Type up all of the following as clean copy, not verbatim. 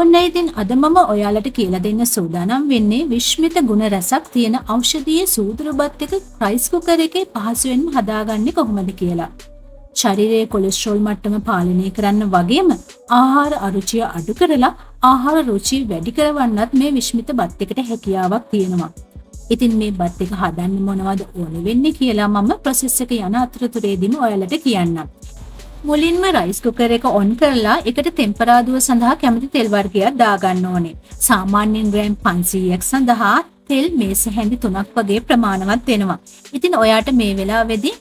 ඔන්න ඉතින් අද මම ඔයාලට කියලා දෙන්න සූදානම් වෙන්නේ විශ්මිත ගුණ රසක් තියෙන ඖෂධීය සූදුරු බත් එක රයිස් කුකර් එකේ පහසුවෙන්ම හදාගන්නේ කොහොමද කියලා. ශරීරයේ කොලෙස්ටරෝල් මට්ටම පාලනය කරන්න වගේම ආහාර අරුචිය අඩු කරලා ආහාර රුචිය වැඩි කරවන්නත් මේ විශ්මිත බත් එකට හැකියාවක් තියෙනවා. ඉතින් මේ බත් එක හදන්න මොනවද ඕන වෙන්නේ කියලා මම ප්‍රොසෙස් එක යන අතරතුරේදීම ඔයාලට කියන්නම්. මුලින්ම රයිස් කුකර් එක ඔන් කරලා එකට තෙම්පරාදුව සඳහා කැමති තෙල් වර්ගයක් දාගන්න ඕනේ. සාමාන්‍යයෙන් ග්‍රෑම් 500ක් සඳහා තෙල් මේස හැඳි 3ක් වගේ ප්‍රමාණවත් වෙනවා. ඉතින් ඔයාට මේ වෙලාවේදී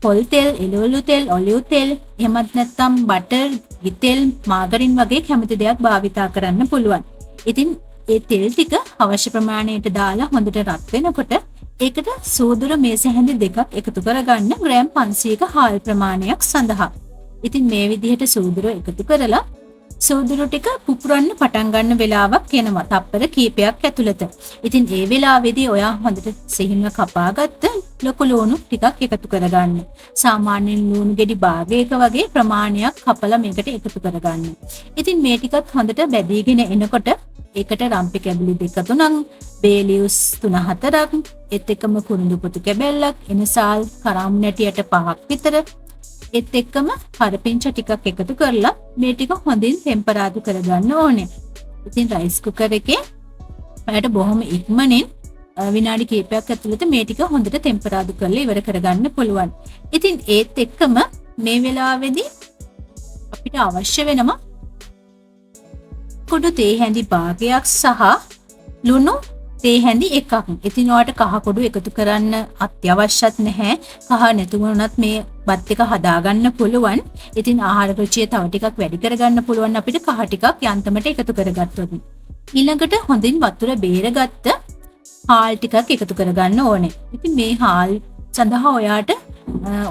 පොල් තෙල්, එළවලු තෙල්, ඔලිව් තෙල්, එහෙමත් නැත්නම් බටර්, ගී තෙල්, මාගරින් වගේ කැමති දෙයක් භාවිතා කරන්න පුළුවන්. ඉතින් ඒ තෙල් ටික අවශ්‍ය ප්‍රමාණයට දාලා හොඳට රත් වෙනකොට ඒකට සූදුරු මේස හැඳි දෙකක් එකතු කරගන්න ග්‍රෑම් 500ක හාල් ප්‍රමාණයක් සඳහා. ඉතින් මේ විදිහට සූදුරු එකතු කරලා සූදුරු ටික පුපුරන්න පටන් ගන්න වෙලාවක් එනවා. තප්පර කීපයක් ඇතුළත. ඉතින් ඒ වෙලාවේදී ඔයා හොඳට සිහින්ව කපාගත්ත ලොකු ලුණු ටිකක් එකතු කරගන්න. සාමාන්‍යයෙන් ලුණු ගෙඩි භාගයක වගේ ප්‍රමාණයක් කපලා මේකට එකතු කරගන්න. ඉතින් මේ ටිකත් හොඳට බැදීගෙන එනකොට ඒකට රම්පි කැබලි 2-3, බේ ලිව්ස් 3-4ක්, ඒත් එක්කම කුරුඳු පොතු කැබැල්ලක්, එනසාල් කරාම් නැටියට 5ක් විතර, ඒත් එක්කම කරපිංච ටිකක් එකතු කරලා මේ ටික හොඳින් ටෙම්පරාදු කරගන්න ඕනේ. ඉතින් රයිස් කුකර් එකේ ඔයාලට බොහොම ඉක්මනින් විනාඩි කිහිපයක් ඇතුළත මේ ටික හොඳට ටෙම්පරාදු කරලා ඉවර කරගන්න පුළුවන්. ඉතින් ඒත් එක්කම මේ වෙලාවේදී අපිට අවශ්‍ය වෙනවා කුඩු තේ හැඳි භාගයක් සහ ලුණු තේ හැඳි එකක්. ඉතින් ඔයාලට කහ කුඩු එකතු කරන්න අත්‍යවශ්‍යත් නැහැ. කහ නැතුණත් මේ බත් එක හදාගන්න පුළුවන්. ඉතින් ආහාර රුචිය තව ටිකක් වැඩි කරගන්න පුළුවන් අපිට කහ ටිකක් යන්තමට එකතු කරගත්තොත්. ඊළඟට හොඳින් වතුර බේරගත්ත හාල් ටිකක් එකතු කරගන්න ඕනේ. ඉතින් මේ හාල් සඳහා ඔයාට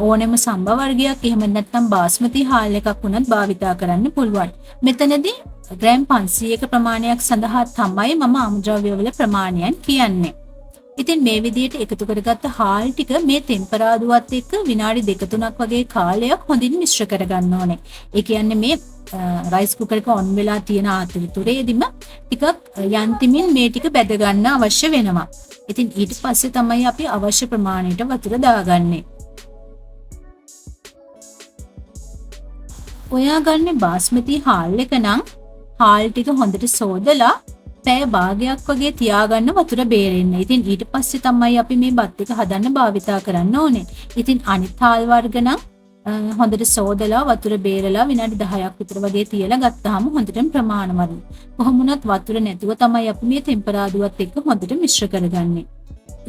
ඕනෙම සම්බ වර්ගයක් එහෙම නැත්නම් බාස්මති හාල් එකක් වුණත් භාවිතා කරන්න පුළුවන්. මෙතනදී ග්‍රෑම් 500ක ප්‍රමාණයක් සඳහා තමයි මම අමුද්‍රව්‍ය වල ප්‍රමාණයන් කියන්නේ. ඉතින් මේ විදිහට එකතු කරගත්ත හාල් ටික මේ ටෙම්පරාදුවත් එක්ක විනාඩි 2-3ක් වගේ කාලයක් හොඳින් මිශ්‍ර කරගන්න ඕනේ. ඒ කියන්නේ මේ රයිස් කුකර් එක ඔන් වෙලා තියෙන අතරතුරේදීම ටිකක් යන්තිමින් මේ ටික බැද ගන්න අවශ්‍ය වෙනවා. ඉතින් ඊට පස්සේ තමයි අපි අවශ්‍ය ප්‍රමාණයට වතුර දාගන්නේ. ඔයා ගන්න බාස්මති හාල් එක නම් හාල් ටික හොඳට සෝදලා පැය භාගයක් වගේ තියාගන්න වතුර බේරෙන්න. ඉතින් ඊට පස්සේ තමයි අපි මේ බත් එක හදන්න භාවිතා කරන්න ඕනේ. ඉතින් අනිත් හාල් වර්ග නම් හොඳට සෝදලා වතුර බේරලා විනාඩි 10ක් විතර වගේ තියලා ගත්තාම හොඳටම ප්‍රමාණවත්. කොහොම වුණත් වතුර නැතුව තමයි අපි මේ ටෙම්පරාදුවත් එක්ක හොඳට මිශ්‍ර කරගන්නේ.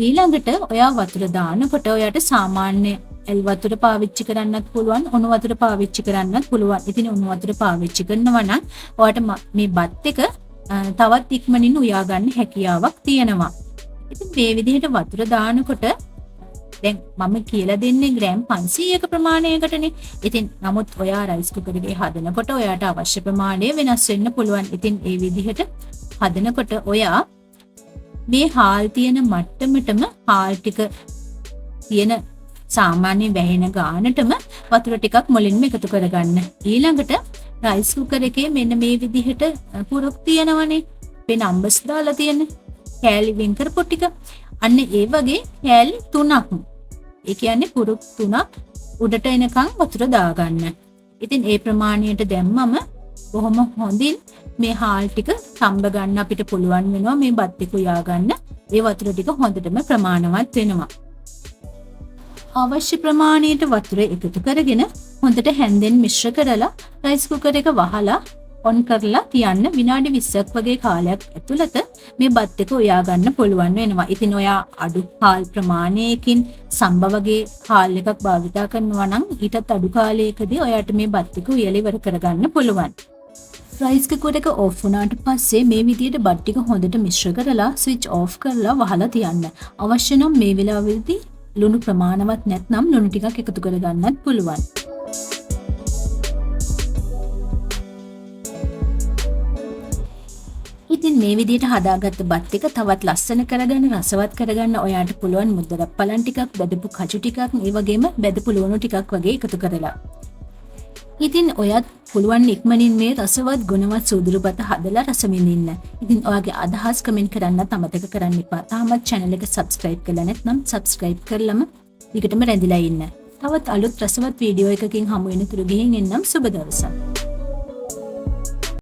ඊළඟට ඔයා වතුර දානකොට ඔයාට සාමාන්‍ය එල් වතුර පාවිච්චි කරන්නත් පුළුවන්, උණු වතුර පාවිච්චි කරන්නත් පුළුවන්. ඉතින් උණු වතුර පාවිච්චි කරනවා නම් ඔයාට මේ බත් එක තවත් ඉක්මනින් උයා ගන්න හැකියාවක් තියෙනවා. ඉතින් මේ විදිහට වතුර දානකොට දැන් මම කියලා දෙන්නේ ග්‍රෑම් 500ක ප්‍රමාණයකටනේ. ඉතින් නමුත් ඔයා රයිස් කුකර් එකේ හදනකොට ඔයාට අවශ්‍ය ප්‍රමාණය වෙනස් වෙන්න පුළුවන්. ඉතින් ඒ විදිහට හදනකොට ඔයා මේ හාල් තියෙන මට්ටමටම හාල් ටික තියෙන සාමාන්‍ය වැහෙන ගානටම වතුර ටිකක් මුලින්ම එකතු කරගන්න. ඊළඟට රයිස් කුකර් එකේ මෙන්න මේ විදිහට පුරුක් තියෙනවනේ. අපේ නම්බර්ස් දාලා තියෙන කෑලි වෙන් කරපු ටික. අන්න ඒ වගේ කෑලි 3ක්. ඒ කියන්නේ පුරුක් 3ක් උඩට එනකන් වතුර දාගන්න. ඉතින් ඒ ප්‍රමාණයට දැම්මම බොහොම හොඳින් මේ හාල් ටික සම්බ ගන්න අපිට පුළුවන් වෙනවා. මේ බත් එක උයා ගන්න. ඒ වතුර ටික හොඳටම ප්‍රමාණවත් වෙනවා. අවශ්‍ය ප්‍රමාණයට වතුර එකතු කරගෙන හොඳට හැන්දෙන් මිශ්‍ර කරලා රයිස් කුකර් එක වහලා ඔන් කරලා තියන්න විනාඩි 20ක් වගේ කාලයක් ඇතුළත මේ බත් එක උයා ගන්න පුළුවන් වෙනවා. ඉතින් ඔයා අඩු හාල් ප්‍රමාණයකින් සම්බ වගේ හාල් එකක් භාවිතා කරනවා නම් ඊටත් අඩු කාලයකදී ඔයාට මේ බත් එක උයලා ඉවර කරගන්න පුළුවන්. රයිස් කුකර් එක ඕෆ් වුණාට පස්සේ මේ විදිහට බත් ටික හොඳට මිශ්‍ර කරලා ස්විච් ඕෆ් කරලා වහලා තියන්න. අවශ්‍ය නම් මේ වෙලාවෙදී ලුණු ප්‍රමාණවත් නැත්නම් ලුණු ටිකක් එකතු කරගන්නත් පුළුවන්. ඉතින් මේ විදිහට හදාගත්ත බත් එක තවත් ලස්සන කරගන්න රසවත් කරගන්න ඔයාට පුළුවන් මුද්දරක් පලන් ටිකක්, බෙදපු කජු ටිකක්, ඒ වගේම බෙදපු ලුණු ටිකක් වගේ එකතු කරලා. ඉතින් ඔයත් පුළුවන් ඉක්මනින් මේ රසවත් ගුණවත් සූදුරුබත හදලා රස විඳින්න. ඉතින් ඔයාගේ අදහස් කමෙන්ට් කරන්නත් අමතක කරන්න එපා. තාමත් channel එක subscribe කරලා නැත්නම් subscribe කරලම ඊටම රැඳිලා ඉන්න. තවත් අලුත් රසවත් වීඩියෝ එකකින් හමු වෙන තුරු ගිහින් එන්නම් සුබ දවසක්.